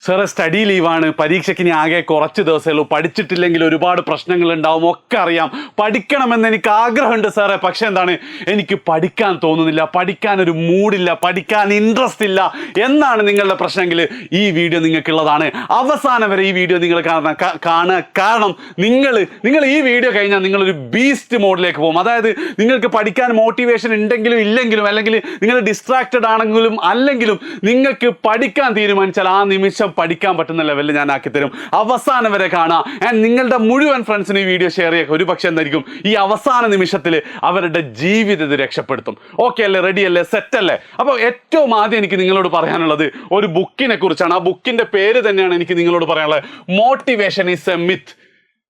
സാറേ സ്റ്റഡി ലീവാണ്, പരീക്ഷയ്ക്ക് ഇനി ആകെ കുറച്ച് ദിവസമേ ഉള്ളൂ, പഠിച്ചിട്ടില്ലെങ്കിൽ ഒരുപാട് പ്രശ്നങ്ങൾ ഉണ്ടാവും, ഒക്കെ അറിയാം. പഠിക്കണമെന്ന് എനിക്ക് ആഗ്രഹമുണ്ട് സാറേ, പക്ഷെ എന്താണ്, എനിക്ക് പഠിക്കാൻ തോന്നുന്നില്ല, പഠിക്കാനൊരു മൂഡില്ല, പഠിക്കാൻ ഇൻട്രസ്റ്റ് ഇല്ല എന്നാണ് നിങ്ങളുടെ പ്രശ്നമെങ്കിൽ ഈ വീഡിയോ നിങ്ങൾക്കുള്ളതാണ്. അവസാനം വരെ ഈ വീഡിയോ നിങ്ങൾ കാണുക. കാരണം നിങ്ങൾ ഈ വീഡിയോ കഴിഞ്ഞാൽ നിങ്ങളൊരു ബീസ്റ്റ് മോഡിലേക്ക് പോകും. അതായത് നിങ്ങൾക്ക് പഠിക്കാൻ മോട്ടിവേഷൻ ഉണ്ടെങ്കിലും ഇല്ലെങ്കിലും, അല്ലെങ്കിൽ നിങ്ങൾ ഡിസ്ട്രാക്റ്റഡ് ആണെങ്കിലും അല്ലെങ്കിലും, നിങ്ങൾക്ക് പഠിക്കാൻ തീരുമാനിച്ചാൽ ആ നിമിഷം പഠിക്കാൻ പറ്റുന്ന ലെവലിൽ ഞാൻ ആക്കിത്തരും. അവസാനം വരെ കാണാം. ആൻഡ് നിങ്ങളുടെ മുഴുവൻ ഫ്രണ്ട്സിന് ഈ വീഡിയോ ഷെയർ ചെയ്യുക. ഒരു പക്ഷേ എന്തായിരിക്കും ഈ അവസാന നിമിഷത്തിൽ അവരുടെ ജീവിതത്തെ രക്ഷപ്പെടുത്തും. ഓക്കെ അല്ലേ? റെഡി അല്ലേ? സെറ്റ് അല്ലേ? അപ്പോൾ ഏറ്റവും ആദ്യം എനിക്ക് നിങ്ങളോട് പറയാനുള്ളത് ഒരു ബുക്കിനെ കുറിച്ചാണ്. ആ ബുക്കിന്റെ പേര് തന്നെയാണ് എനിക്ക് നിങ്ങളോട് പറയാനുള്ളത്. Motivation is A myth.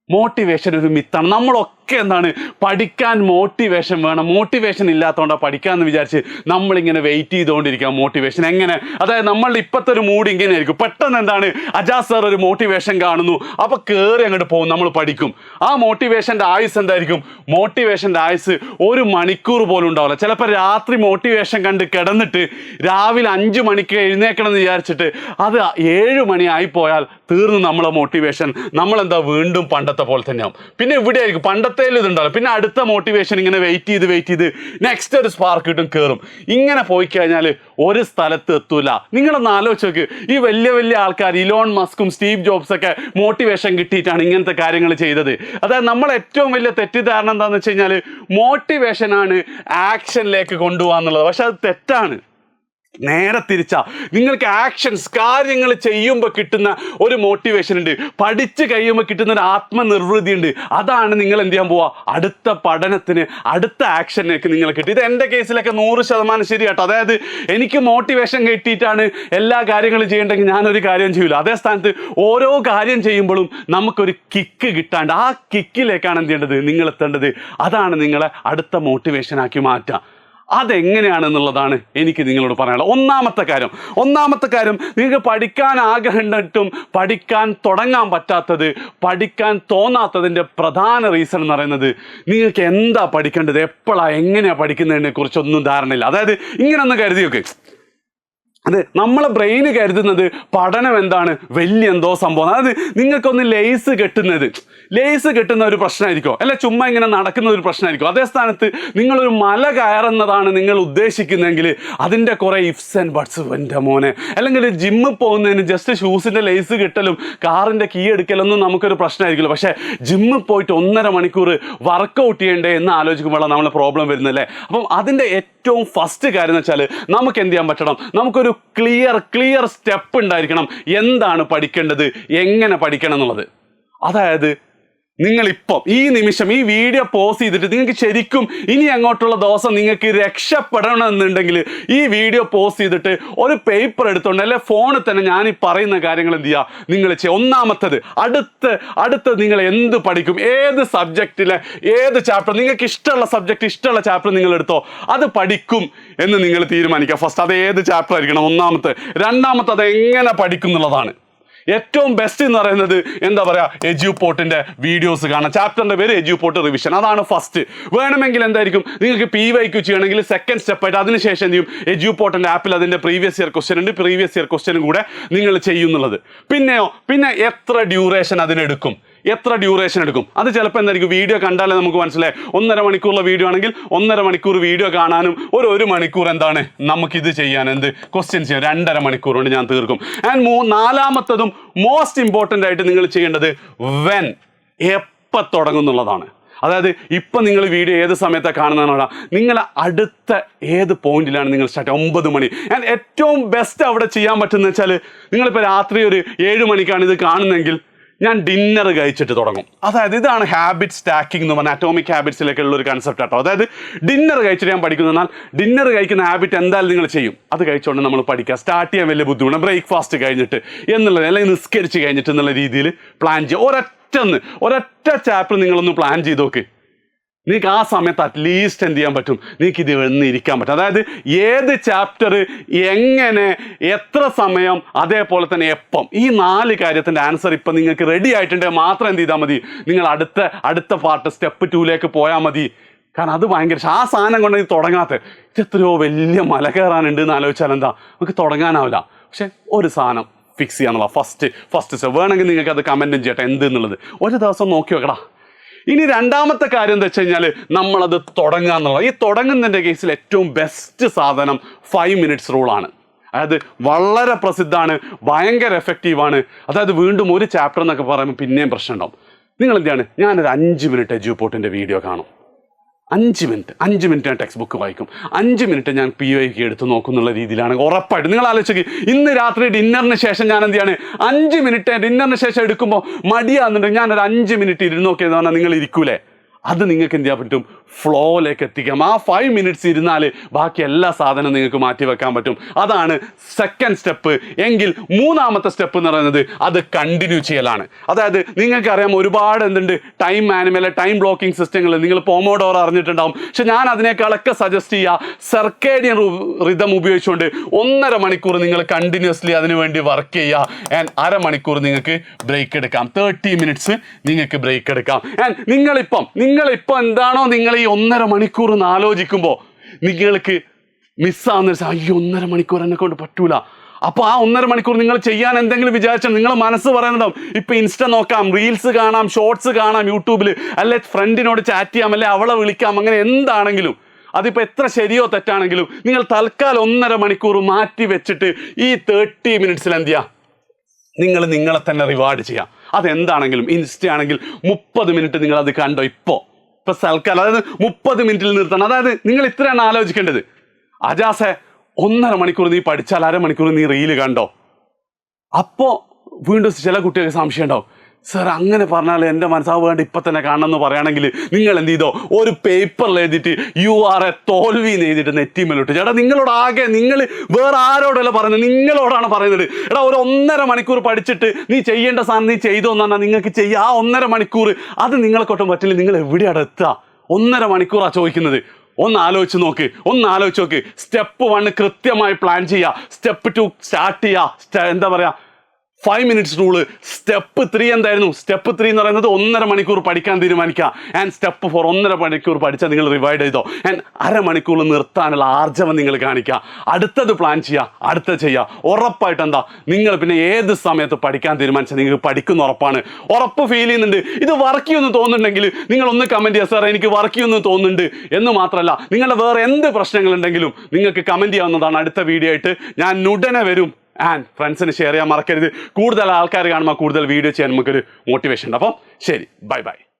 Motivation ഒരു മിത്താണ്. നമ്മളൊക്കെ എന്താണ്, പഠിക്കാൻ മോട്ടിവേഷൻ വേണം, മോട്ടിവേഷൻ ഇല്ലാത്തതുകൊണ്ടാണ് പഠിക്കാമെന്ന് വിചാരിച്ച് നമ്മളിങ്ങനെ വെയിറ്റ് ചെയ്തുകൊണ്ടിരിക്കുക. മോട്ടിവേഷൻ എങ്ങനെ? അതായത് നമ്മളുടെ ഇപ്പോഴത്തെ ഒരു മൂഡ് ഇങ്ങനെ ആയിരിക്കും. പെട്ടെന്ന് എന്താണ്, അജാസ് സാർ ഒരു മോട്ടിവേഷൻ കാണുന്നു, അപ്പോൾ കയറി അങ്ങോട്ട് പോകും, നമ്മൾ പഠിക്കും. ആ മോട്ടിവേഷൻ്റെ ആയുസ് എന്തായിരിക്കും? മോട്ടിവേഷൻ്റെ ആയുസ് 1 മണിക്കൂർ പോലും ഉണ്ടാവില്ല. ചിലപ്പോൾ രാത്രി മോട്ടിവേഷൻ കണ്ട് കിടന്നിട്ട് രാവിലെ 5 മണിക്ക് എഴുന്നേക്കണം എന്ന് വിചാരിച്ചിട്ട് അത് 7 മണിയായി പോയാൽ തീർന്നു നമ്മളെ മോട്ടിവേഷൻ. നമ്മളെന്താ വീണ്ടും പണ്ടത്തെ പോലെ തന്നെയാവും. പിന്നെ ഇവിടെ ആയിരിക്കും പണ്ടത്തേലും ഇതുണ്ടാവില്ല. പിന്നെ അടുത്ത മോട്ടിവേഷൻ ഇങ്ങനെ വെയിറ്റ് ചെയ്ത് നെക്സ്റ്റ് ഒരു സ്പാർക്ക് കിട്ടും, കയറും. ഇങ്ങനെ പോയി കഴിഞ്ഞാൽ ഒരു സ്ഥലത്ത് എത്തൂല. നിങ്ങളൊന്ന് ആലോചിച്ച് നോക്ക്, ഈ വലിയ ആൾക്കാർ ഇലോൺ മസ്കും സ്റ്റീവ് ജോബ്സ് ഒക്കെ മോട്ടിവേഷൻ കിട്ടിയിട്ടാണ് ഇങ്ങനത്തെ കാര്യങ്ങൾ ചെയ്തത്. അതായത് നമ്മൾ ഏറ്റവും വലിയ തെറ്റിദ്ധാരണ എന്താണെന്ന് വെച്ച് കഴിഞ്ഞാൽ മോട്ടിവേഷനാണ് ആക്ഷനിലേക്ക് കൊണ്ടുപോകാന്നുള്ളത്. പക്ഷെ അത് തെറ്റാണ്. നേരെ തിരിച്ചാ. നിങ്ങൾക്ക് ആക്ഷൻസ്, കാര്യങ്ങൾ ചെയ്യുമ്പോൾ കിട്ടുന്ന ഒരു മോട്ടിവേഷൻ ഉണ്ട്, പഠിച്ച് കഴിയുമ്പോൾ കിട്ടുന്ന ഒരു ആത്മനിർവൃതി ഉണ്ട്. അതാണ് നിങ്ങൾ എന്ത് ചെയ്യാൻ പോവുക, അടുത്ത പഠനത്തിന്, അടുത്ത ആക്ഷനിലേക്ക് നിങ്ങൾ കിട്ടും. ഇത് എൻ്റെ കേസിലൊക്കെ 100% ശരി കേട്ടോ. അതായത് എനിക്ക് മോട്ടിവേഷൻ കിട്ടിയിട്ടാണ് എല്ലാ കാര്യങ്ങളും ചെയ്യേണ്ടെങ്കിൽ ഞാനൊരു കാര്യം ചെയ്യില്ല. അതേ സ്ഥാനത്ത് ഓരോ കാര്യം ചെയ്യുമ്പോഴും നമുക്കൊരു കിക്ക് കിട്ടാണ്ട്, ആ കിക്കിലേക്കാണ് എന്ത് ചെയ്യേണ്ടത്, നിങ്ങൾ എത്തേണ്ടത്. അതാണ് നിങ്ങളെ അടുത്ത മോട്ടിവേഷനാക്കി മാറ്റുക. അതെങ്ങനെയാണെന്നുള്ളതാണ് എനിക്ക് നിങ്ങളോട് പറയാനുള്ളത്. ഒന്നാമത്തെ കാര്യം നിങ്ങൾക്ക് പഠിക്കാൻ ആഗ്രഹമുണ്ടിട്ടും പഠിക്കാൻ തുടങ്ങാൻ പറ്റാത്തത്, പഠിക്കാൻ തോന്നാത്തതിൻ്റെ പ്രധാന റീസൺ എന്ന് പറയുന്നത് നിങ്ങൾക്ക് എന്താ പഠിക്കേണ്ടത്, എപ്പോഴാണ്, എങ്ങനെയാണ് പഠിക്കുന്നതിനെ കുറിച്ചൊന്നും ധാരണയില്ല. അതായത് ഇങ്ങനെ ഒന്ന് കരുതിയൊക്കെ, അത് നമ്മളെ ബ്രെയിന് കരുതുന്നത് പഠനം എന്താണ്, വലിയ എന്തോ സംഭവം. അതായത് നിങ്ങൾക്കൊന്ന് ലേസ് കെട്ടുന്ന ഒരു പ്രശ്നമായിരിക്കും, അല്ല ചുമ്മാ ഇങ്ങനെ നടക്കുന്ന ഒരു പ്രശ്നമായിരിക്കും. അതേ സ്ഥാനത്ത് നിങ്ങളൊരു മല കയറുന്നതാണ് നിങ്ങൾ ഉദ്ദേശിക്കുന്നതെങ്കിൽ അതിൻ്റെ കുറേ ഇഫ്സ് ആൻഡ് ബട്ട്സ്, എൻ്റെ മോനെ. അല്ലെങ്കിൽ ജിമ്മിൽ പോകുന്നതിന് ജസ്റ്റ് ഷൂസിൻ്റെ ലേസ് കെട്ടലും കാറിൻ്റെ കീ എടുക്കലൊന്നും നമുക്കൊരു പ്രശ്നമായിരിക്കില്ല. പക്ഷേ ജിമ്മിൽ പോയിട്ട് 1.5 മണിക്കൂർ വർക്കൗട്ട് ചെയ്യണ്ടേ എന്ന് ആലോചിക്കുമ്പോഴാണ് നമ്മളെ പ്രോബ്ലം വരുന്നല്ലേ. അപ്പം അതിൻ്റെ ഏറ്റവും ഫസ്റ്റ് കാര്യം എന്ന് വെച്ചാൽ നമുക്ക് എന്ത് ചെയ്യാൻ പറ്റണം, നമുക്കൊരു ക്ലിയർ സ്റ്റെപ്പ് ഉണ്ടായിരിക്കണം. എന്താണ് പഠിക്കേണ്ടത്, എങ്ങനെ പഠിക്കണം എന്നുള്ളത്. അതായത് നിങ്ങളിപ്പം ഈ നിമിഷം ഈ വീഡിയോ പോസ് ചെയ്തിട്ട് നിങ്ങൾക്ക് ശരിക്കും ഇനി അങ്ങോട്ടുള്ള ദിവസം നിങ്ങൾക്ക് രക്ഷപ്പെടണമെന്നുണ്ടെങ്കിൽ ഈ വീഡിയോ പോസ് ചെയ്തിട്ട് ഒരു പേപ്പർ എടുത്തോണ്ട്, അല്ലെ ഫോണിൽ തന്നെ ഞാൻ ഈ പറയുന്ന കാര്യങ്ങൾ എന്ത് ചെയ്യുക, നിങ്ങൾ ചെയ്യുക. ഒന്നാമത്തത്, അടുത്ത് നിങ്ങൾ എന്ത് പഠിക്കും, ഏത് സബ്ജക്റ്റിലെ ഏത് ചാപ്റ്റർ, നിങ്ങൾക്ക് ഇഷ്ടമുള്ള സബ്ജക്റ്റ്, ഇഷ്ടമുള്ള ചാപ്റ്റർ നിങ്ങൾ എടുത്തോ, അത് പഠിക്കും എന്ന് നിങ്ങൾ തീരുമാനിക്കുക. ഫസ്റ്റ് അത് ഏത് ചാപ്റ്റർ ആയിരിക്കണം ഒന്നാമത്തെ. രണ്ടാമത്തെ അത് എങ്ങനെ പഠിക്കും എന്നുള്ളതാണ്. ഏറ്റവും ബെസ്റ്റ് എന്ന് പറയുന്നത് എന്താ പറയുക, എജ്യൂപോർട്ടിൻ്റെ വീഡിയോസ് കാണാം. ചാപ്റ്ററിൻ്റെ പേര് എജ്യൂപോർട്ട് റിവിഷൻ, അതാണ് ഫസ്റ്റ്. വേണമെങ്കിൽ എന്തായിരിക്കും, നിങ്ങൾക്ക് PYQ ചെയ്യണമെങ്കിൽ സെക്കൻഡ് സ്റ്റെപ്പായിട്ട് അതിനുശേഷം എന്ത് ചെയ്യും, എജ്യൂപോർട്ടിൻ്റെ ആപ്പിൽ അതിൻ്റെ പ്രീവിയസ് ഇയർ ക്വസ്റ്റ്യൻ ഉണ്ട്, പ്രീവിയസ് ഇയർ ക്വസ്റ്റ്യനും കൂടെ നിങ്ങൾ ചെയ്യുന്നുള്ളത്. പിന്നെ എത്ര ഡ്യൂറേഷൻ അതിനെടുക്കും, അത് ചിലപ്പോൾ എന്തായിരിക്കും, വീഡിയോ കണ്ടാലേ നമുക്ക് മനസ്സിലായി. 1.5 മണിക്കൂറുള്ള വീഡിയോ ആണെങ്കിൽ 1.5 മണിക്കൂർ വീഡിയോ കാണാനും 1 മണിക്കൂർ എന്താണ് നമുക്കിത് ചെയ്യാൻ, ക്വസ്റ്റ്യൻ ചെയ്യാൻ 2.5 മണിക്കൂർ കൊണ്ട് ഞാൻ തീർക്കും. ആൻഡ് നാലാമത്തതും മോസ്റ്റ് ഇമ്പോർട്ടൻ്റ് ആയിട്ട് നിങ്ങൾ ചെയ്യേണ്ടത് എപ്പോൾ തുടങ്ങും എന്നുള്ളതാണ്. അതായത് ഇപ്പം നിങ്ങൾ വീഡിയോ ഏത് സമയത്താണ് കാണുന്നതെന്നാണ്, നിങ്ങൾ അടുത്ത ഏത് പോയിന്റിലാണ് നിങ്ങൾ സ്റ്റാർട്ട് 9 മണി. ആൻഡ് ഏറ്റവും ബെസ്റ്റ് അവിടെ ചെയ്യാൻ പറ്റുന്ന വെച്ചാൽ, നിങ്ങളിപ്പോൾ രാത്രി ഒരു 7 മണിക്കാണ് ഇത് കാണുന്നതെങ്കിൽ ഞാൻ ഡിന്നർ കഴിച്ചിട്ട് തുടങ്ങും. അതായത് ഇതാണ് ഹാബിറ്റ് സ്റ്റാക്കിംഗ് എന്ന് പറഞ്ഞാൽ അറ്റോമിക് ഹാബിറ്റ്സിലേക്ക് ഉള്ള ഒരു കൺസെപ്റ്റ് കേട്ടോ. അതായത് ഡിന്നർ കഴിച്ചിട്ട് ഞാൻ പഠിക്കുന്നു എന്നാൽ ഡിന്നർ കഴിക്കുന്ന ഹാബിറ്റ് എന്തായാലും നിങ്ങൾ ചെയ്യും. അത് കഴിച്ചുകൊണ്ട് നമ്മൾ പഠിക്കുക. സ്റ്റാർട്ട് ചെയ്യാൻ വലിയ ബുദ്ധിമുട്ട്, ബ്രേക്ക്ഫാസ്റ്റ് കഴിഞ്ഞിട്ട് എന്നുള്ളത്, അല്ലെങ്കിൽ നിസ്കരിച്ച് കഴിഞ്ഞിട്ട് എന്നുള്ള രീതിയിൽ പ്ലാൻ ചെയ്യുക. ഒരൊറ്റ ചാപ്റ്റർ നിങ്ങളൊന്ന് പ്ലാൻ ചെയ്ത് നോക്ക്. നിങ്ങൾക്ക് ആ സമയത്ത് അറ്റ്ലീസ്റ്റ് എന്ത് ചെയ്യാൻ പറ്റും, നിങ്ങൾക്ക് ഇത് ഇരിക്കാൻ പറ്റും. അതായത് ഏത് ചാപ്റ്റർ, എങ്ങനെ, എത്ര സമയം, അതേപോലെ തന്നെ എപ്പം, ഈ 4 കാര്യത്തിൻ്റെ ആൻസർ ഇപ്പം നിങ്ങൾക്ക് റെഡി ആയിട്ടുണ്ടെങ്കിൽ മാത്രം എന്ത് ചെയ്താൽ മതി, നിങ്ങൾ അടുത്ത പാർട്ട് സ്റ്റെപ്പ് 2ലേക്ക് പോയാൽ മതി. കാരണം അത് ഭയങ്കര ആ സാധനം കൊണ്ട് തുടങ്ങാത്ത ഇത് എത്രയോ വലിയ മല കയറാനുണ്ട് എന്ന് ആലോചിച്ചാൽ എന്താ നമുക്ക് തുടങ്ങാനാവില്ല. പക്ഷെ ഒരു സാധനം ഫിക്സ് ചെയ്യാന്നുള്ള ഫസ്റ്റ് സ്റ്റെപ്പ്. വേണമെങ്കിൽ നിങ്ങൾക്ക് അത് കമൻറ്റും ചെയ്യട്ടെ എന്ത് എന്നുള്ളത്. ഒരു ദിവസം നോക്കി വെക്കടാ. ഇനി രണ്ടാമത്തെ കാര്യം എന്താ വെച്ച് കഴിഞ്ഞാൽ നമ്മളത് തുടങ്ങുക എന്നുള്ളത്. ഈ തുടങ്ങുന്നതിൻ്റെ കേസിൽ ഏറ്റവും ബെസ്റ്റ് സാധനം 5 minutes റൂളാണ്. അതായത് വളരെ പ്രസിദ്ധമാണ്, ഭയങ്കര എഫക്റ്റീവാണ്. അതായത് വീണ്ടും ഒരു ചാപ്റ്റർ എന്നൊക്കെ പറയുമ്പോൾ പിന്നെയും പ്രശ്നം ഉണ്ടാവും. നിങ്ങൾ എന്താണ്, ഞാനൊരു 5 minute എജ്യൂപോർട്ടിൻ്റെ വീഡിയോ കാണും. 5 minute ഞാൻ ടെക്സ്റ്റ് ബുക്ക് വായിക്കും, 5 minute ഞാൻ PYQ എടുത്ത് നോക്കുന്നുള്ള രീതിയിലാണ് ഉറപ്പായിട്ട്. നിങ്ങൾ ആലോചിക്കുക, ഇന്ന് രാത്രി ഡിന്നറിന് ശേഷം ഞാൻ എന്ത് ചെയ്യാണ്, 5 minute ഡിന്നറിന് ശേഷം എടുക്കുമ്പോൾ മടിയാകുന്നുണ്ടെങ്കിൽ ഞാനൊരു 5 minute ഇരുന്ന് നോക്കിയെന്ന് പറഞ്ഞാൽ നിങ്ങൾ ഇരിക്കൂലേ? അത് നിങ്ങൾക്ക് എന്ത് ചെയ്യാൻ പറ്റും, ഫ്ലോയിലേക്ക് എത്തിക്കാം. ആ 5 minutes ഇരുന്നാൽ ബാക്കി എല്ലാ സാധനവും നിങ്ങൾക്ക് മാറ്റി വെക്കാൻ പറ്റും. അതാണ് സെക്കൻഡ് സ്റ്റെപ്പ്. എങ്കിൽ മൂന്നാമത്തെ സ്റ്റെപ്പ് എന്ന് പറയുന്നത് അത് കണ്ടിന്യൂ ചെയ്യലാണ്. അതായത് നിങ്ങൾക്കറിയാം ഒരുപാട് എന്തുണ്ട്, ടൈം മാനുവൽ, ടൈം ബ്ലോക്കിംഗ് സിസ്റ്റങ്ങൾ. നിങ്ങൾ പോമോഡോർ അറിഞ്ഞിട്ടുണ്ടാവും. പക്ഷെ ഞാൻ അതിനേക്കാളൊക്കെ സജസ്റ്റ് ചെയ്യുക സർക്കേഡിയൻ റിതം ഉപയോഗിച്ചുകൊണ്ട് 1.5 മണിക്കൂർ നിങ്ങൾ കണ്ടിന്യൂസ്ലി അതിനു വേണ്ടി വർക്ക് ചെയ്യുക. ആൻഡ് 1/2 മണിക്കൂർ നിങ്ങൾക്ക് ബ്രേക്ക് എടുക്കാം. 30 minutes നിങ്ങൾക്ക് ബ്രേക്ക് എടുക്കാം. ആൻഡ് നിങ്ങളിപ്പം എന്താണോ നിങ്ങൾ ഈ 1.5 മണിക്കൂർ എന്ന് ആലോചിക്കുമ്പോൾ നിങ്ങൾക്ക് മിസ്സാവുന്ന അയ്യോ 1.5 മണിക്കൂർ എന്നെ കൊണ്ട് പറ്റൂല. അപ്പോൾ ആ 1.5 മണിക്കൂർ നിങ്ങൾ ചെയ്യാൻ എന്തെങ്കിലും വിചാരിച്ചാൽ നിങ്ങൾ മനസ്സ് പറയുന്നുണ്ടാവും, ഇപ്പം ഇൻസ്റ്റ നോക്കാം, റീൽസ് കാണാം, ഷോർട്സ് കാണാം യൂട്യൂബിൽ, അല്ലെ ഫ്രണ്ടിനോട് ചാറ്റ് ചെയ്യാം, അല്ലെ അവളെ വിളിക്കാം, അങ്ങനെ എന്താണെങ്കിലും അതിപ്പോൾ എത്ര ശരിയോ തെറ്റാണെങ്കിലും നിങ്ങൾ തൽക്കാലം 1.5 മണിക്കൂർ മാറ്റി വെച്ചിട്ട് ഈ 30 minutes എന്ത് ചെയ്യുക, നിങ്ങളെ തന്നെ റിവാർഡ് ചെയ്യാം. അതെന്താണെങ്കിലും ഇൻസ്റ്റ ആണെങ്കിൽ 30 minute നിങ്ങൾ അത് കണ്ടോ, ഇപ്പോൾ സൽക്കാലം, അതായത് 30 minute നിർത്തണം. അതായത് നിങ്ങൾ ഇത്രയാണ് ആലോചിക്കേണ്ടത്. അജാസെ 1.5 മണിക്കൂർ നീ പഠിച്ചാൽ 1/2 മണിക്കൂർ നീ റീല് കണ്ടോ? അപ്പോൾ വീണ്ടും ചില കുട്ടികൾക്ക് സംശയം ഉണ്ടാവും, സർ അങ്ങനെ പറഞ്ഞാൽ എൻ്റെ മനസ്സാവ് വേണ്ട ഇപ്പം തന്നെ കാണണം എന്ന് പറയുകയാണെങ്കിൽ നിങ്ങൾ എന്ത് ചെയ്തോ, ഒരു പേപ്പറിൽ എഴുതിയിട്ട് യു ആർ എ തോൽവി എന്ന് എഴുതിയിട്ട് നെറ്റിമേലോട്ട്. ചേട്ടാ നിങ്ങളോട് ആകെ, നിങ്ങൾ വേറെ ആരോടല്ല പറയുന്നത്, നിങ്ങളോടാണ് പറയുന്നത്. എടാ ഒരു 1.5 മണിക്കൂർ പഠിച്ചിട്ട് നീ ചെയ്യേണ്ട സാധനം നീ ചെയ്തോ എന്ന് പറഞ്ഞാൽ നിങ്ങൾക്ക് ചെയ്യുക. ആ 1.5 മണിക്കൂർ അത് നിങ്ങളെ കൊട്ടും പറ്റില്ല. നിങ്ങൾ എവിടെയാണ് എത്തുക? 1.5 മണിക്കൂറാണ് ചോദിക്കുന്നത്. ഒന്ന് ആലോചിച്ച് നോക്ക്. സ്റ്റെപ്പ് 1 കൃത്യമായി പ്ലാൻ ചെയ്യുക. സ്റ്റെപ്പ് 2 സ്റ്റാർട്ട് ചെയ്യുക. എന്താ പറയുക, 5 minutes റൂള്. സ്റ്റെപ്പ് 3 എന്തായിരുന്നു? സ്റ്റെപ്പ് 3 എന്ന് പറയുന്നത് 1.5 മണിക്കൂർ പഠിക്കാൻ തീരുമാനിക്കുക. ആൻഡ് സ്റ്റെപ്പ് 4 1.5 മണിക്കൂർ പഠിച്ചാൽ നിങ്ങൾ റിവൈഡ് ചെയ്തോ. ആൻഡ് 1/2 മണിക്കൂർ നിർത്താനുള്ള ആർജവം നിങ്ങൾ കാണിക്കുക. അടുത്തത് പ്ലാൻ ചെയ്യുക. ഉറപ്പായിട്ട് എന്താ, നിങ്ങൾ പിന്നെ ഏത് സമയത്ത് പഠിക്കാൻ തീരുമാനിച്ചാൽ നിങ്ങൾക്ക് പഠിക്കുന്ന ഉറപ്പ് ഫീൽ ചെയ്യുന്നുണ്ട്. ഇത് വർക്ക് ചെയ്യുമെന്ന് തോന്നുന്നുണ്ടെങ്കിൽ നിങ്ങളൊന്ന് കമൻറ്റ് ചെയ്യുക, സാർ എനിക്ക് വർക്ക് ചെയ്യുമെന്ന് തോന്നുന്നുണ്ട് എന്ന് മാത്രമല്ല, നിങ്ങളുടെ വേറെ എന്ത് പ്രശ്നങ്ങളുണ്ടെങ്കിലും നിങ്ങൾക്ക് കമൻറ്റ് ചെയ്യാവുന്നതാണ്. അടുത്ത വീഡിയോ ആയിട്ട് ഞാൻ ഉടനെ വരും. ആൻഡ് ഫ്രണ്ട്സിന് ഷെയർ ചെയ്യാൻ മറക്കരുത്. കൂടുതൽ ആൾക്കാർ കാണുമ്പോൾ കൂടുതൽ വീഡിയോ ചെയ്യാൻ നമുക്കൊരു മോട്ടിവേഷൻ ഉണ്ട്. അപ്പം ശരി, ബൈ.